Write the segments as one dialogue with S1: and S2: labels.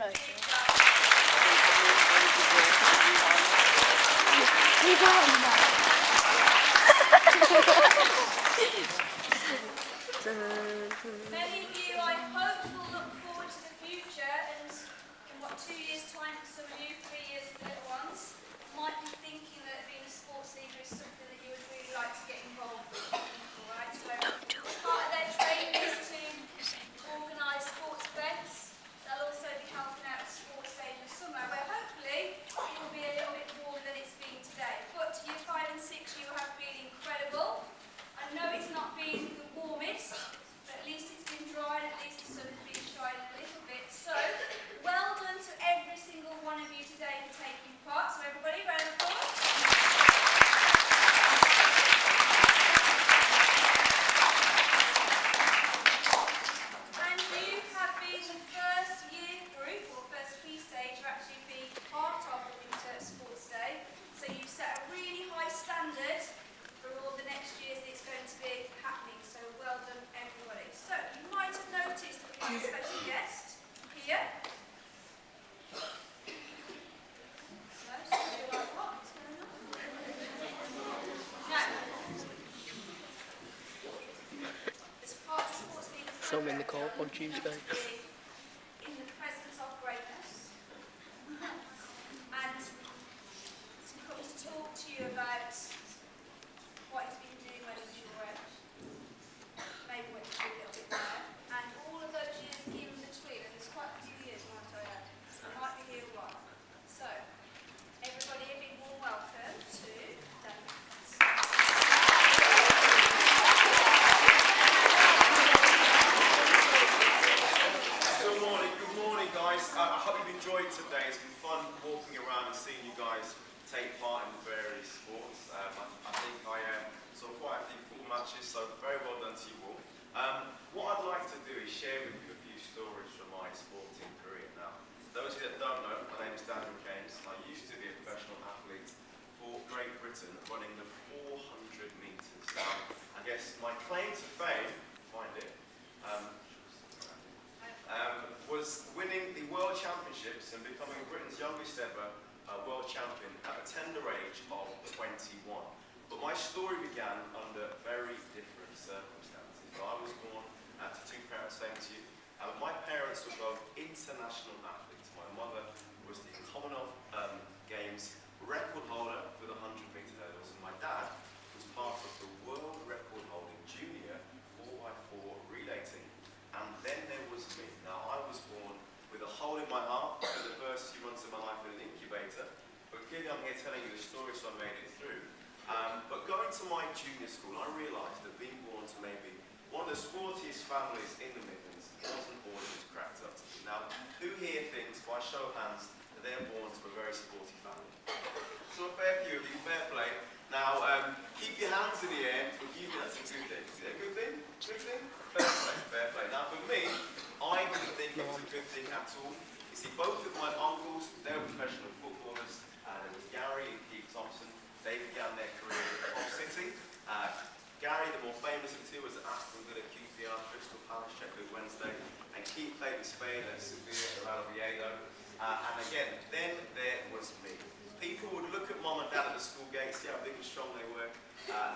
S1: Many of you, I hope, will look forward to the future, and in 2 years' time for some of you, 3 years for the little ones, might be thinking that being a sports leader is something that you would really like to get involved with. Alright, so part of their training is to organise sports events. They'll also be helping out at sports day in the summer, where hopefully it will be a little bit warmer than it's been today. But year 5 and 6, you have been incredible. I know it's not been the warmest, but at least it's been dry, and at least the sun has been shining a little bit. So, well done to every single one of you today for taking part. So everybody, round of applause. And you have been the first year group, or first key stage, to actually be part of the Winter Sports Day. So you've set a really high standard for all the next years that it's going to be happening. So well done, everybody. So you might have noticed that we have a special guest here. No, so you're like, what? What's going on? Now, as part of the Sports Leaders
S2: Film in the
S1: Programme,
S2: co-op on Tuesday.
S1: in the presence of greatness, and to come to talk to you about what he's been doing when he was your age, maybe when he was a little bit there, and all of those years in between, and there's quite a few years, might I add, so I might be here a while. So, everybody, a big warm welcome to Danny.
S3: Good morning guys. I hope you've enjoyed today. It's been fun walking around and seeing you guys take part in the various sports. I think I saw quite a few full matches, so very well done to you all. What I'd like to do is share with you a few stories from my sporting career. Now, those of you that don't know, my name is Caines. I used to be a professional athlete for Great Britain, running the 400 metres. I guess my claim to fame, find it, was winning the World Championships and becoming Britain's youngest ever world champion at a tender age of 21. But my story began under very different circumstances. I was born to two parents, same as you. My parents were both international athletes. My mother was the Commonwealth Games record holder for the 100-metre hurdles, and my dad was part of the world record holding junior 4x4 relay team. And then there was me. Now, I was born with a hole in my heart for the first few months of my life in an incubator, but clearly I'm here telling you the story, so I made it through. But going to my junior school, I realised that being born to maybe one of the sportiest families in the Midlands wasn't always cracked up to me. Now, who here thinks, by show of hands, that they're born to a very sporty family? So a fair few of you, fair play. Now, keep your hands in the air, but that's a good thing. Is it a good thing? Good thing? Fair play, fair play. Now, for me, I didn't think it was a good thing at all. You see, both of my uncles, they were professional footballers. There was Gary and Keith Thompson. They began their career at Hull City. Gary, the more famous of the two, was at Aston Villa, QPR, Crystal Palace, Sheffield Wednesday. And Keith played in Spain at Sevilla, Real Oviedo. And again, then there was me. People would look at mum and dad at the school gate, see how big and strong they were.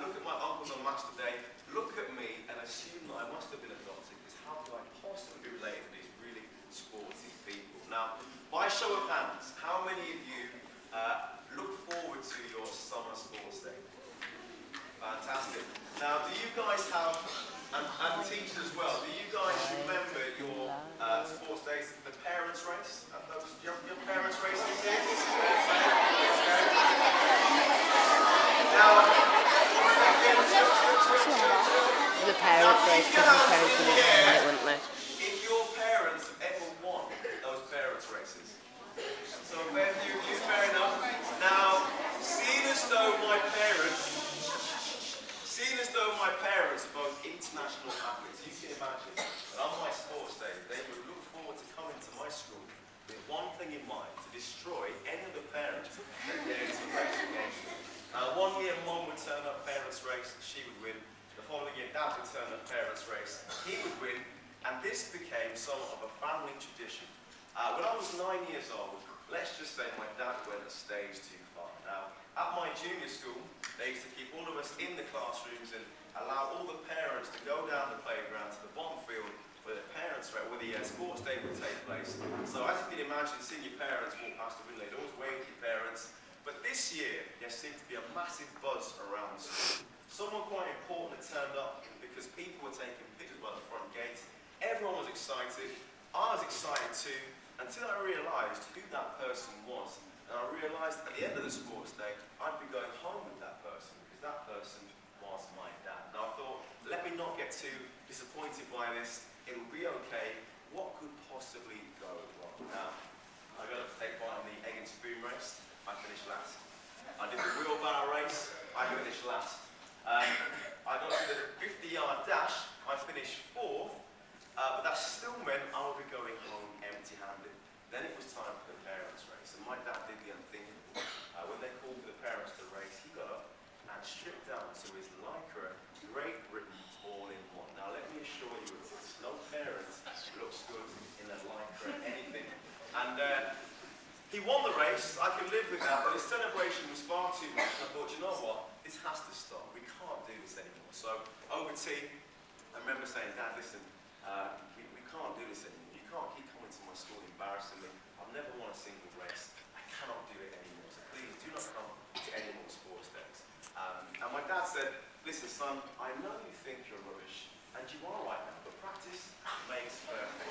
S3: Look at my uncles on match day, look at me and assume that I must have been adopted, because how could I possibly be related to these really sporty people? Now, by show of hands, how many of you look forward to your summer sports day? Fantastic. Now, do you guys have, and teachers as well, do you guys remember your sports days, the parents' race? Your parents' races here? Now,
S2: The parents race, because the parents would have won it, wouldn't they?
S3: if your parents ever won those parents' races. So fair few of you, fair enough. Now, seeing as though my parents are both international athletes, you can imagine that on my sports day, they would look forward to coming to my school with one thing in mind: to destroy any of the parents that dared to race against them. One year, mum would turn up parents' race, she would win. The following year, dad would turn up parents' race, he would win, and this became somewhat of a family tradition. When I was 9 years old, let's just say my dad went a stage too far. Now, at my junior school, they used to keep all of us in the classrooms and allow all the parents to go down the playground to the bottom field where the sports day would take place. So as you can imagine, seeing your parents walk past the window, they'd always wave to your parents. But this year, there seemed to be a massive buzz around the school. Someone quite important had turned up because people were taking pictures by the front gate. Everyone was excited. I was excited too, until I realised who that person was. And I realised at the end of the sports day, I'd be going home with that person, because that person was my dad. Now I thought, let me not get too disappointed by this. It will be okay. What could possibly go wrong? Now, I got to take part in the egg and spoon race. I finished last. I did the wheelbarrow race. I finished last. I got to the 50-yard dash. I finished fourth. But that still meant I would be going home empty-handed. Then it was time for the parents' race, and my dad did the unthinkable. When they called for the parents to race, he got up and stripped down to his lycra, Great Britain all-in-one. Now let me assure you, no parents looks good in their lycra, anything. And he won the race. I can live with that, but his celebration was far too much. And I thought, you know what? This has to stop. We can't do this anymore. So over tea, I remember saying, Dad, listen. We can't do this anymore. You can't keep coming to my school embarrassing me. I've never won a single race. I cannot do it anymore. So please do not come to any more sports days. And my dad said, listen son, I know you think you're rubbish, and you are right now, but practice makes perfect.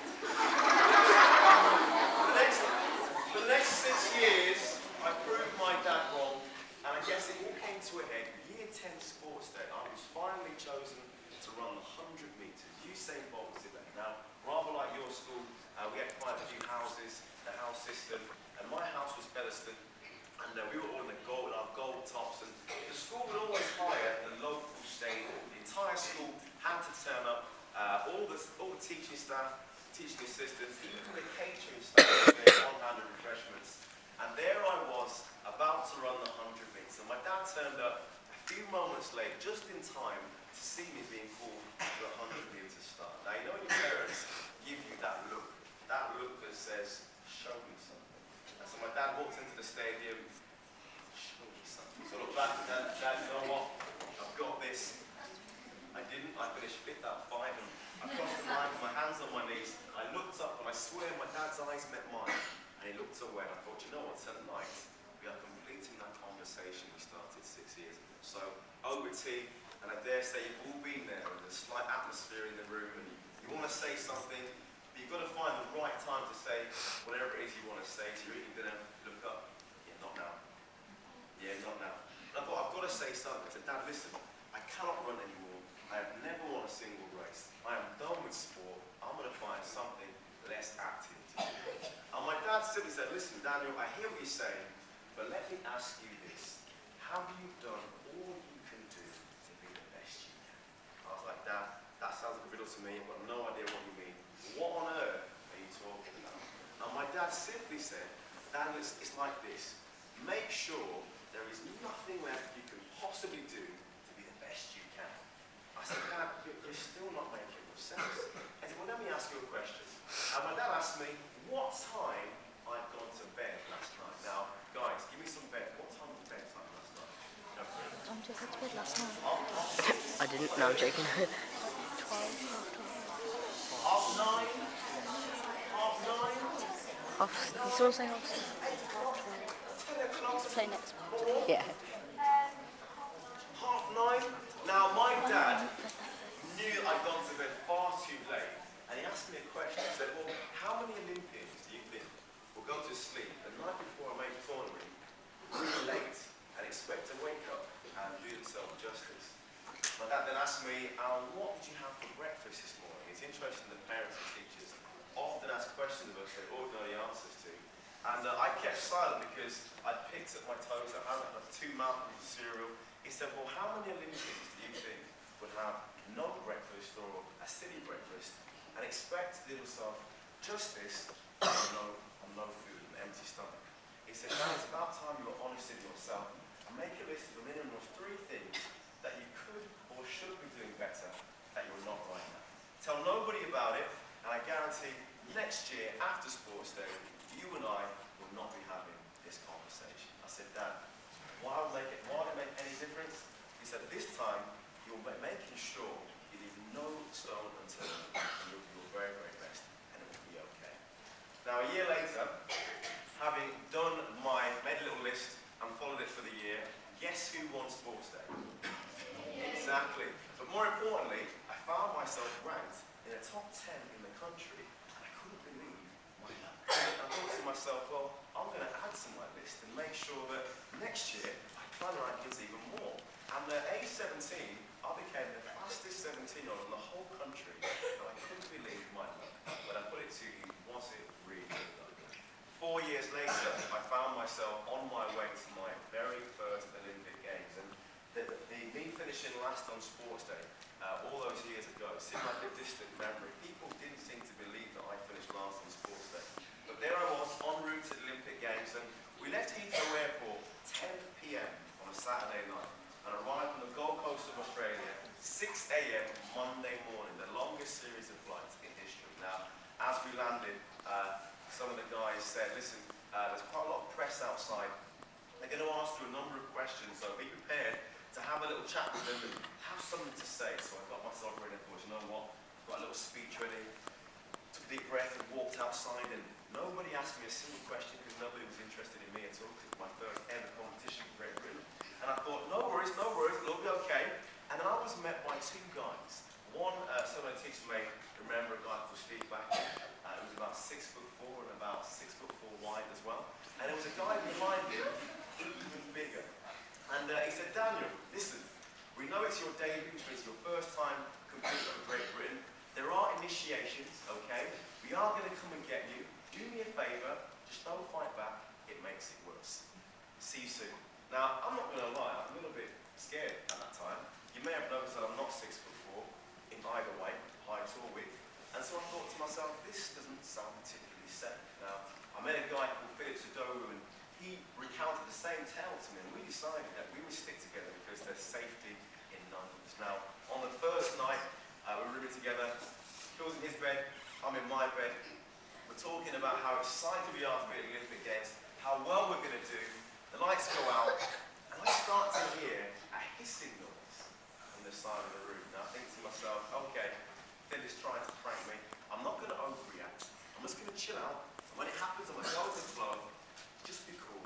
S3: For the next 6 years, I proved my dad wrong, and I guess it all came to a head. Year 10 sports day, I was finally chosen to run the 100 metres. Usain Bolt was there. Now, rather like your school, we had quite a few houses, the house system, and my house was Belliston, and we were all in our gold tops, and the school would always hire the local stable. The entire school had to turn up, all the teaching staff, teaching assistants, even the catering staff with their on-hand refreshments. And there I was, about to run the 100 metres, and my dad turned up a few moments late, just in time to see me being called to the 100 metres start. Now, you know when your parents give you that look that says, show me something. And so my dad walked into the stadium, show me something. So I looked back and Dad, you know what? I've got this. I didn't. I finished fifth out of 5, and I crossed the line with my hands on my knees. I looked up, and I swear my dad's eyes met mine, and he looked away, and I thought, you know what, tonight, we are completing that conversation we started 6 years ago. So, over tea, and I dare say you've all been there, and there's a slight atmosphere in the room, and you want to say something, but you've got to find the right time to say whatever it is you want to say. So you're either going to look up, yeah, not now. Yeah, not now. And I thought, I've got to say something. I said, Dad, listen, I cannot run anymore. I have never won a single race. I am done with sport. I'm going to find something less active to do. And my dad simply said, listen, Daniel, I hear what you're saying, but let me ask you this. Have you done all you can do to be the best you can? I was like, Dad, that sounds like a riddle to me. I've got no idea what you mean. What on earth are you talking about? And my dad simply said, Daniel, it's like this. Make sure there is nothing left you can possibly do to be the best you can. I said, Dad, you're still not making much sense. I said, well, let me ask you a question. And my dad asked me what time I'd gone to bed last night. Now, guys, give me some bed. What time was bedtime last night? No.
S2: Time to go to bed last night.
S3: Half
S2: I didn't. No, I'm joking. 12,
S3: half 9? Half 9?
S2: Half. Did someone say half?
S3: 10 o'clock?
S2: Say next one. Yeah.
S3: Half 9? Now, my dad knew I'd gone to bed far too late, and he asked me a question. He said, well, how many Olympians do you think will go to sleep the night before a major tournament, really late, and expect to wake up and do themselves justice? My dad then asked me, what did you have for breakfast this morning? It's interesting that parents and teachers often ask questions of us they already know the answers to. And I kept silent because I'd picked up my toes. I had 2 mouthfuls of cereal. He said, well, how many Olympians do you think would have no breakfast or a silly breakfast and expect to do themselves justice on no food, an empty stomach? He said, now it's about time you were honest with yourself and make a list of a minimum of 3 things that you could or should be doing better that you're not right now. Tell nobody about it, and I guarantee next year, after Sports Day, you and I will not be having this conversation. I said, Dad, why would it make any difference? He said, this time, you're making sure you leave no stone unturned, and you'll do your very, very best, and it will be okay. Now, a year later, having made a little list and followed it for the year, guess who won Sports Day? Exactly. But more importantly, I found myself ranked in the top 10 in the country, and I couldn't believe my luck. I thought to myself, well, I'm going to add to my list and make sure that next year I climb the rankings even more. And at age 17, I became the fastest 17-year-old in the whole country, and I couldn't believe my luck. When I put it to you, was it really luck? 4 years later, I found myself on my way to my very first Olympic Games. And me finishing last on Sports Day, all those years ago, seemed like a distant memory. People didn't seem to believe that I finished last on Sports Day. But there I was, en route to the Olympic Games, and we left Heathrow Airport 10 p.m. on a Saturday night and arrived on the Gold Coast of Australia 6 a.m. Monday morning, the longest series of flights in history. Now, as we landed, some of the guys said, listen, there's quite a lot of press outside. They're going to ask you a number of questions, so be prepared to have a little chat with them and have something to say. So I got myself ready and thought, you know what, I've got a little speech ready. Took a deep breath and walked outside, and nobody asked me a single question because nobody was interested in me at all, because it was my first ever competition for Great Britain. And I thought, no worries, it'll be okay. And then I was met by two guys. One, someone teacher may remember a guy called Steve Backer. He was about 6'4" and about 6'4" wide as well. And there was a guy behind him, even bigger. And he said, Daniel, listen, we know it's your debut, it's your first time competing for Great Britain. There are initiations, okay? We are going to come and get you. Do me a favour, just don't fight back, it makes it worse. See you soon. Now, I'm not going to lie, I was a little bit scared at that time. You may have noticed that I'm not 6'4" in either way, height or width. And so I thought to myself, this doesn't sound particularly safe. Now, I met a guy called Philip Sadowu, and he recounted the same tale to me, and we decided that we would stick together because there's safety in numbers. Now, on the first night, we were rooming together. Phil's in his bed, I'm in my bed. We're talking about how excited we are to be at the Olympic Games, how well we're going to do. The lights go out, and I start to hear a hissing noise on the side of the room. Now, I think to myself, okay, Phil is trying to prank me. I'm not going to overreact. I'm just going to chill out. And when it happens, I'm going to go with the flow. Just be cool.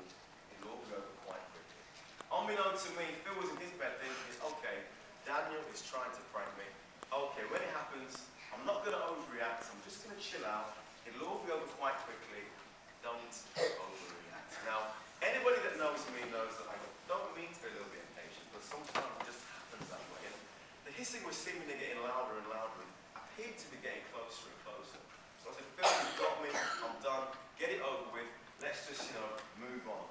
S3: It'll all go over quite quickly. Unbeknown to me, Phil was in his bed thinking, okay, Daniel is trying to prank me. Okay, when it happens, I'm not going to overreact. I'm just going to chill out. It'll all be over quite quickly. Don't overreact. Now, anybody that knows me knows that I don't mean to be a little bit impatient, but sometimes it just happens that way. And the hissing was seemingly getting louder and louder, and appeared to be getting closer and closer. So I said, Phil, you've got me. I'm done. Get it over with. Let's just, move on.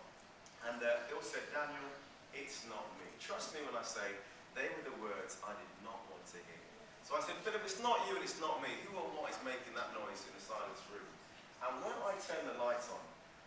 S3: And Phil said, Daniel, it's not me. Trust me when I say they were the words I did not want to hear. So I said, Philip, it's not you and it's not me. Who or what is making that noise in the silence room? And when I turned the lights on,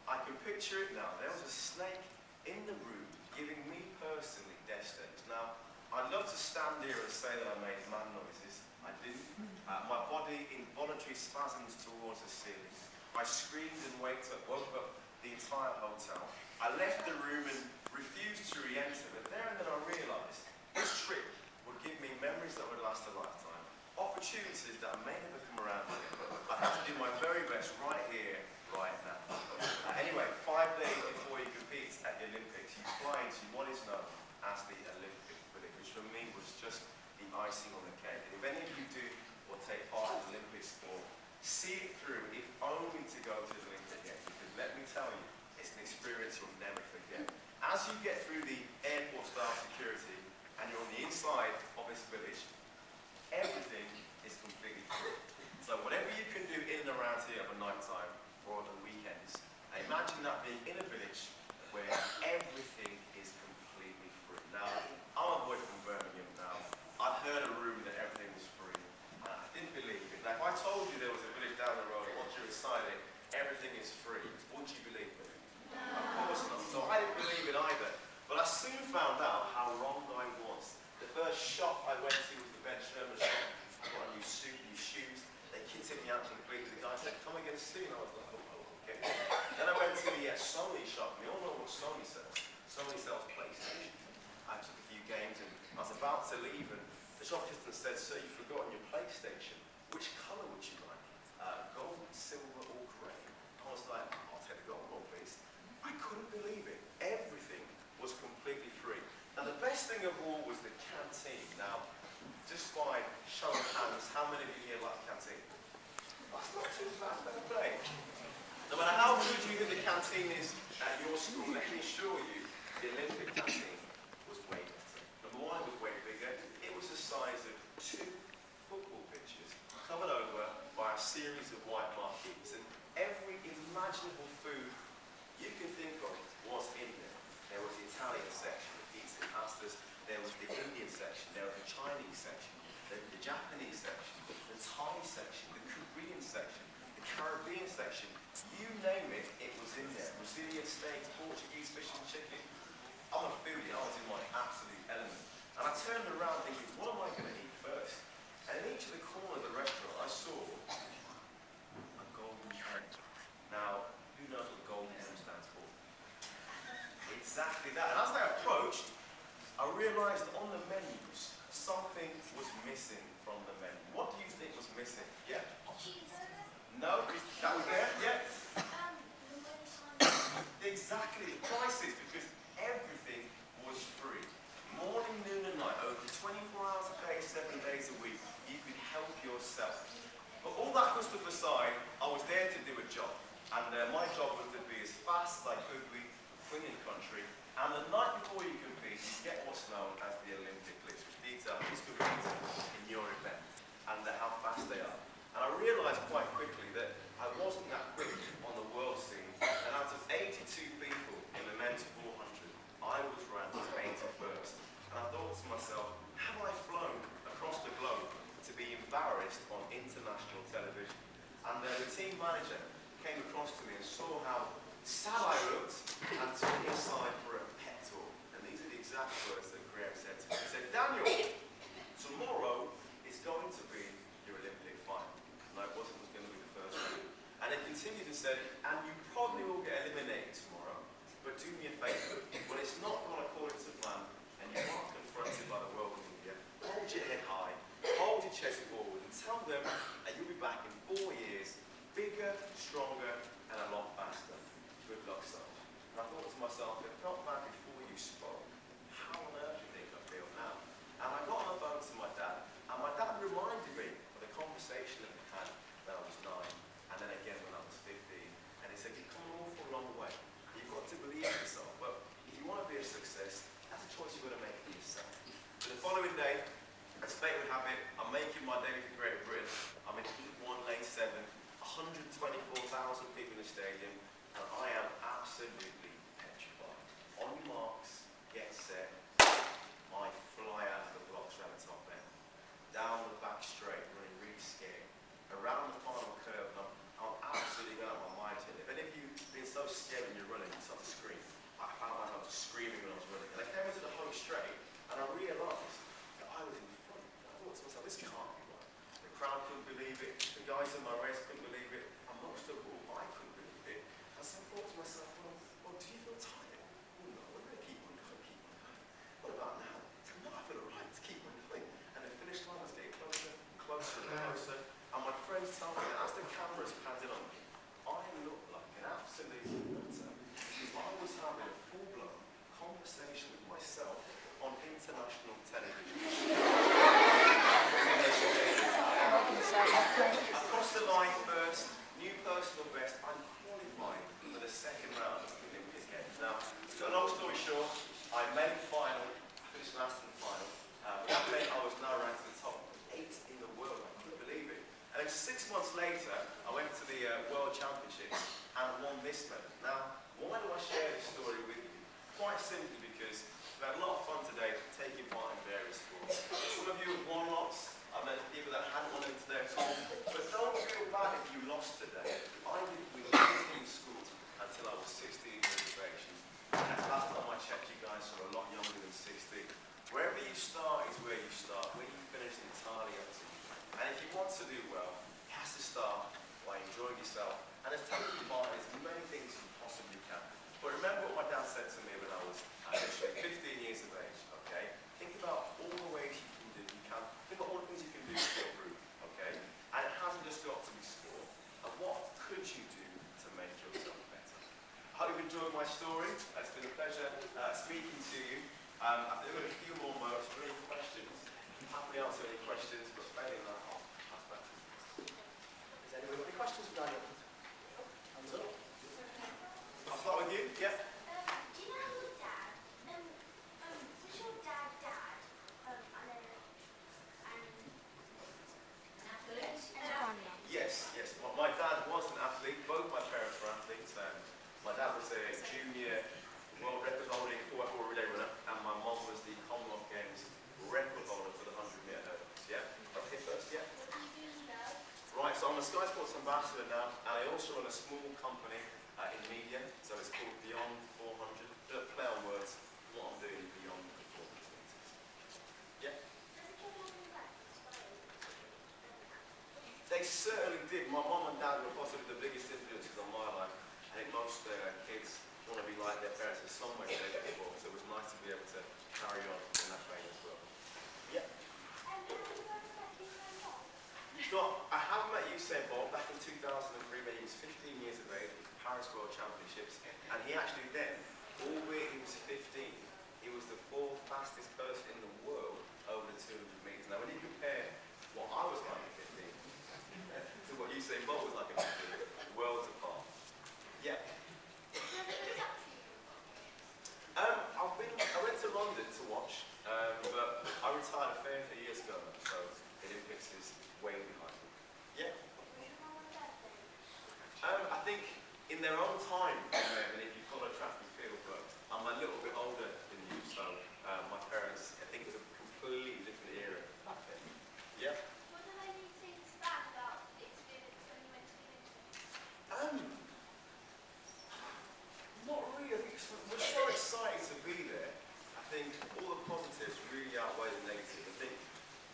S3: I can picture it now. There was a snake in the room giving me personally death stares. Now, I'd love to stand here and say that I made man noises. I didn't. My body involuntary spasms towards the ceiling. I screamed and woke up the entire hotel. I left the room and refused to re-enter, but there and then I realised this trip would give me memories that would last a lifetime, opportunities that may never come around again, but I have to do my very best right here, right now. Anyway, 5 days before you compete at the Olympics, you fly into what is known as the Olympic Village, which for me was just the icing on the cake. And if any of you do or take part in the Olympic sport, see it through, if only to go to the Olympic Games, because let me tell you, it's an experience you'll never forget. As you get through the airport-style security and you're on the inside of this village, everything is completely free. So whatever you can do in and around here of a night time or on the weekends, imagine that being in a village where everything is completely free. Now, I'm a boy from Birmingham now. I'd heard a rumour that everything was free, and I didn't believe it. Now, if I told you there was a village down the road, once you're inside it, everything is free, would you believe me? Of course not. So I didn't believe it either. But I soon found out how wrong I was. The first shop I went to was the Ben Sherman shop. I got a new suit, new shoes. They kitted scene. I was like, oh, okay. Then I went to the Sony shop. We all know what Sony sells. Sony sells PlayStation. I took a few games and I was about to leave and the shop assistant said, sir, you've forgotten your PlayStation. Which colour would you like? Gold, silver or grey? I was like, I'll take the gold one, please. I couldn't believe it. Everything was completely free. Now the best thing of all was the canteen. Now, just by show of hands, how many of you here like the canteen? That's not too bad, fair play. No matter how good you think the canteen is at your school, let me assure you, the Olympic canteen was way better. Number one, it was way bigger. It was the size of 2 football pitches, covered over by a series of white marquees, and every imaginable food you can think of was in there. There was the Italian section, the pizza and pastas, there was the Indian section, there was the Chinese section, there was the Japanese section, the Thai section, the Korean section, the Caribbean section, you name it, it was in there. Brazilian steaks, Portuguese fish and chicken. I'm a foodie, I was in my absolute element. And I turned around thinking, what am I going to eat first? And in each of the corners of the restaurant, I saw a golden M. Now, who knows what the golden M stands for? Exactly that. And as I approached, I realised that on the menus, something was missing from the menu. What do you think was missing? Yeah? No? That was there? Yeah? Exactly, the prices, because everything was free. Morning, noon and night, over 24 hours a day, 7 days a week, you could help yourself. But all that good stuff aside, I was there to do a job. And my job was to be as fast as I could be, swinging country. And the night before you compete, you get what's known as the Olympic list, which details who's competing in your event and how fast they are. And I realised quite quickly that I wasn't that quick on the world scene. And out of 82 people in the men's 400, I was ranked 81st. And I thought to myself, have I flown across the globe to be embarrassed on international television? And the team manager came across to me and saw how sad I looked and took me aside for a pep talk. And these are the exact words that Graham said to me. He said, Daniel, tomorrow is going to be your Olympic final. No, it wasn't. It was going to be the first round. And he continued and said, and you probably will get eliminated tomorrow, but do me a favour. When it's not gone according to plan, and you are confronted by the world media, hold your head high, hold your chest forward, and tell them that you'll be back in 4 years, bigger, stronger, and a lot faster. Good luck, son. And I thought to myself, it felt bad before you spoke. How on earth do you think I feel now? And I got on the phone to my dad, and my dad reminded me of the conversation that we had when I was 9, and then again when I was 15. And he said, you've come an awful long way. You've got to believe in yourself, but if you want to be a success, that's a choice you've got to make for yourself. So the following day, as fate would have it, I'm making my debut for Great Britain. I'm in Heat 1, Lane 7, 124,000 people in the stadium, and I am absolutely petrified. On your marks, get set, I fly out of the blocks around the top end. Down the back straight, running really scared. Around the final curve, and I'm absolutely going out of my mind here. If any of you have been so scared when you're running, you start to scream. I found myself screaming when I was running. And I came into the home straight, and I realised that I was in front. I thought to myself, this can't be right. The crowd couldn't believe it. The guys in my race couldn't believe it. And most of all, I couldn't believe it. And so I thought to myself, well, do you feel tired? Oh no, we're going to keep on going, keep on going. What about now? So now I feel alright to keep on going. And the finish line was getting closer and closer and closer. And my friends told me that as the cameras panned on me, I looked like an absolute nutter. Because I was having a full-blown conversation with myself on international television. Across the line first, new personal best, I'm qualified for the second round of the Olympic Games. Now, to cut a long story short, I made the final, I finished last in the final. That meant I was now ranked in the top 8 in the world. I couldn't believe it. And then 6 months later, I went to the World Championships and won this medal. Now, why do I share this story with you? Quite simply because we've had a lot of fun today taking part in various sports. Some of you have won lots. I've met people that hadn't won them today at all. But don't feel bad if you lost today. I didn't win anything in school until I was 16 years of age. And last time I checked, you guys are a lot younger than 16. Wherever you start is where you start. Where you finish is entirely up to you. And if you want to do well, it has to start by enjoying yourself, and as taking part in as many things as you possibly can. But remember what my dad said to me when I was literally 15 years of age, okay? Think about all the ways you can, think about all the things you can do to improve, okay? And it hasn't just got to be sport. And what could you do to make yourself better? I hope you've enjoyed my story. It's been a pleasure speaking to you. I've got a few more moments for any questions. Happily answer any questions, but failing that, I'll pass back to you. Has anyone got any questions for Daniel? Hands up. I'll start with you. Yeah.
S1: Do you know your dad? Was your dad and an athlete?
S3: Yes. My dad was an athlete. Both my parents were athletes. My dad was a junior world record holding 4x4 relay runner, and my mom was the Commonwealth Games record holder for the 100-metre hurdles. Yeah? Okay, first, yeah? Right, so I'm a Sky Sports ambassador now, and I also run a small company in media, so it's called Beyond 400. Play on words, what I'm doing beyond the 400 metres. Yeah? They certainly did. My mom and dad were possibly the biggest influences on my life. I think most kids want to be like their parents in some way, shape, or form, so it was nice to be able to carry on in that vein as well. Yeah. Scott, I have met Usain Bolt back in 2003 when he was 15 years of age at the Paris World Championships, and he actually then, albeit he was 15, he was the fourth fastest person in the world over the 200 metres. Now, when you compare what I was like at 15 to what Usain Bolt was like at 15, worlds apart. Yeah. I went to London to watch, but I retired a fair few years ago, so the Olympics is way behind me. Yeah. I think in their own time, and if you follow track and field, but I'm a little bit older than you, so my parents, I think it was a completely different era back then. Yeah.
S1: What do they need things back about the experience when you went to the Olympics?
S3: Not really. I think we're so excited to be there. I think all the positives really outweigh the negatives. I think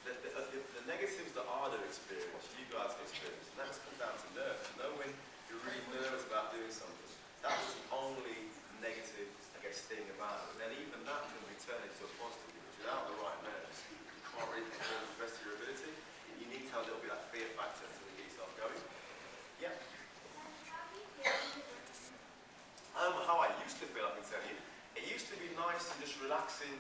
S3: that the negatives that are their experience, you guys experience, and that just comes down to nerves. You know, when you're really nervous about doing something, that was the only negative, I guess, thing about it. And then even that can be turned into a positive, because without the right nerves, you can't really perform the best of your ability. You need to have a little bit of that fear factor to get yourself going. Yeah. How I used to feel, I can tell you. It used to be nice and just relaxing,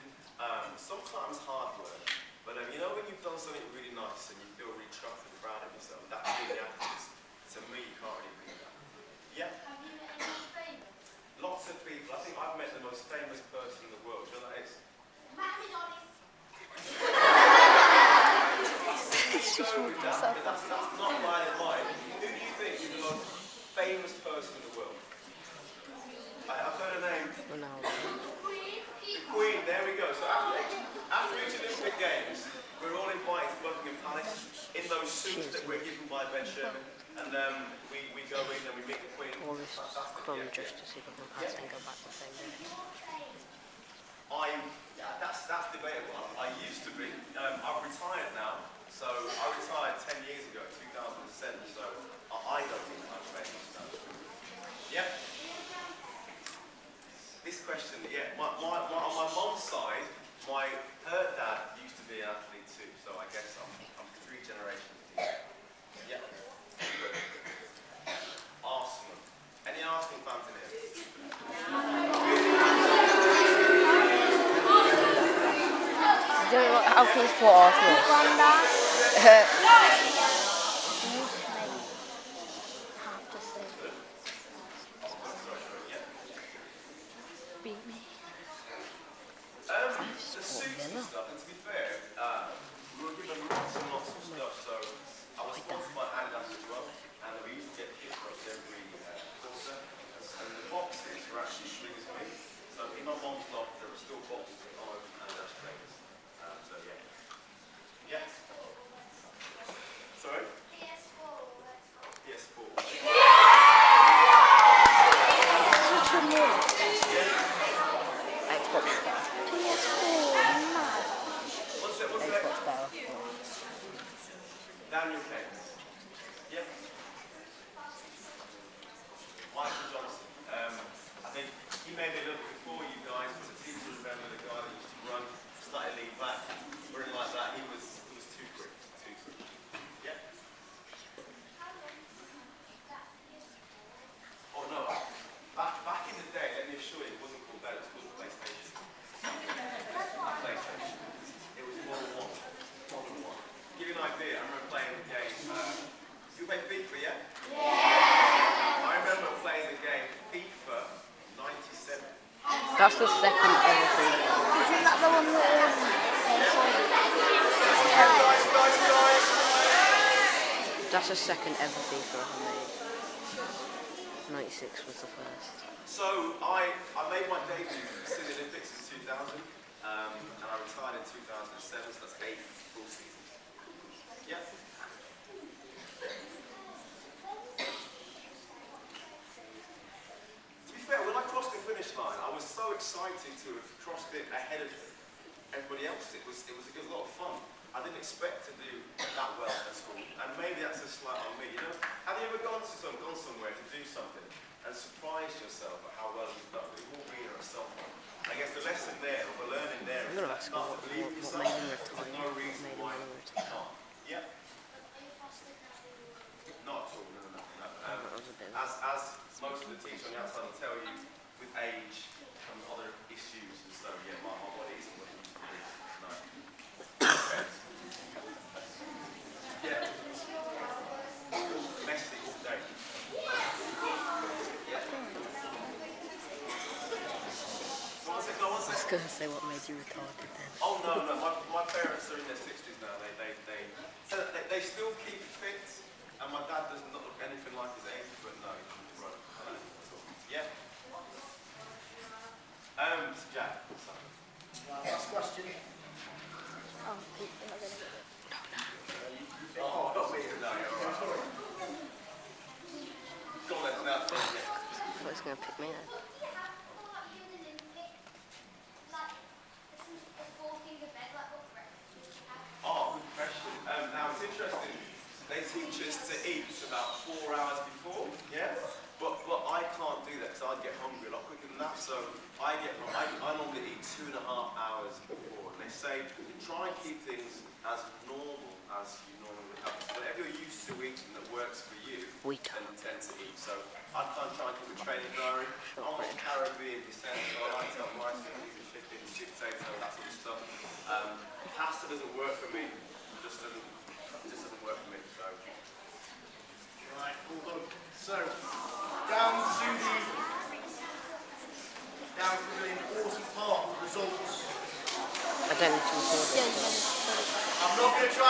S3: sometimes hard work. But you know when you've done something really nice and you feel really chuffed and proud of yourself, that really happens. To me, you can't really beat that. Yeah.
S1: Have you met anyone famous?
S3: Lots of people. I think I've met the most famous person in the world. Do you know what that is?
S1: Mohammed Ali.
S3: That's not by the line. Who do you think is the most famous person in the world? I've heard a name. The Queen, there we go. So after each Olympic Games, we're all invited to Buckingham Palace in those suits that we're given by Ben Sherman. And we go in and we meet the Queen.
S2: All this from just to see if I can pass and go back the same day.
S3: That's debatable. I used to be. I've retired now. So I retired 10 years ago, 2007. So I don't think I'm famous now. Yeah. This question, yeah. On my mom's side, her dad used to be an athlete too. So I guess I'm 3 generations deep. Yeah. Arsenal. Any Arsenal fans in here?
S2: I don't know how can you support Arsenal? Beat me.
S3: The suits and stuff, and to be fair, we were given lots and lots of stuff, so I was sponsored by Adidas as well, and we used to get kit drops every quarter, and the boxes were actually as big as me, so in my mom's loft there were still boxes of old Adidas trainers, so yeah. Yeah? Sorry? PS4.
S2: Xbox. PS4, mad. That's the second ever FIFA.
S4: Isn't that the one that
S2: That's the second ever FIFA I made. 96 was the first.
S3: So I made my debut at the Sydney Olympics in 2000, and I retired in 2007, so that's 8 full seasons. Yeah. To be fair, when I crossed the finish line, I was so excited to have crossed it ahead of everybody else. It was a lot of fun. I didn't expect to do that well at school, and maybe that's a slight on me. You know, have you ever gone somewhere to do something and surprised yourself at how well you've done? We've all been there at some point. I guess the lesson there, or the learning there,
S2: I'm
S3: is
S2: gonna
S3: that
S2: ask
S3: not to
S2: what
S3: believe in yourself.
S2: made him retire.
S3: There's no reason why you can't. Yeah. Not at all. No.
S2: That was a bit.
S3: As most of the teachers on the outside will tell you, with age comes other issues, and so yeah, my body isn't what it used to be. No. Okay. Yeah. Messy all day. Yeah. So one second,
S2: I was gonna say what made you retarded then.
S3: Oh no, my parents are in their 60s now. They still keep fit, and my dad does not look anything like his age, but no, he's right. Yeah. Jack.
S5: Last question.
S4: Oh, people are going to get it.
S3: Oh, not me. No, you're all right. Go on then. No,
S2: I thought he was gonna pick me then.
S3: Oh, good question. Now it's interesting. They teach us to eat about 4 hours before, yeah? But I can't do that because I'd get hungry a lot quicker than that. So I normally eat 2.5 hours before. And they say try and keep things as normal as you normally would have. So whatever you're used to eating that works for you, then you tend to eat. So I can't try and keep a training diary. I'm of Caribbean descent, so I like to have rice, chicken, sweet potato, that sort of stuff. Pasta doesn't work for me. It just doesn't work for me. So.
S5: Right, all done. So, down to the important part, the results.
S2: I don't need to record it.
S4: Yeah, you
S5: I'm not going to try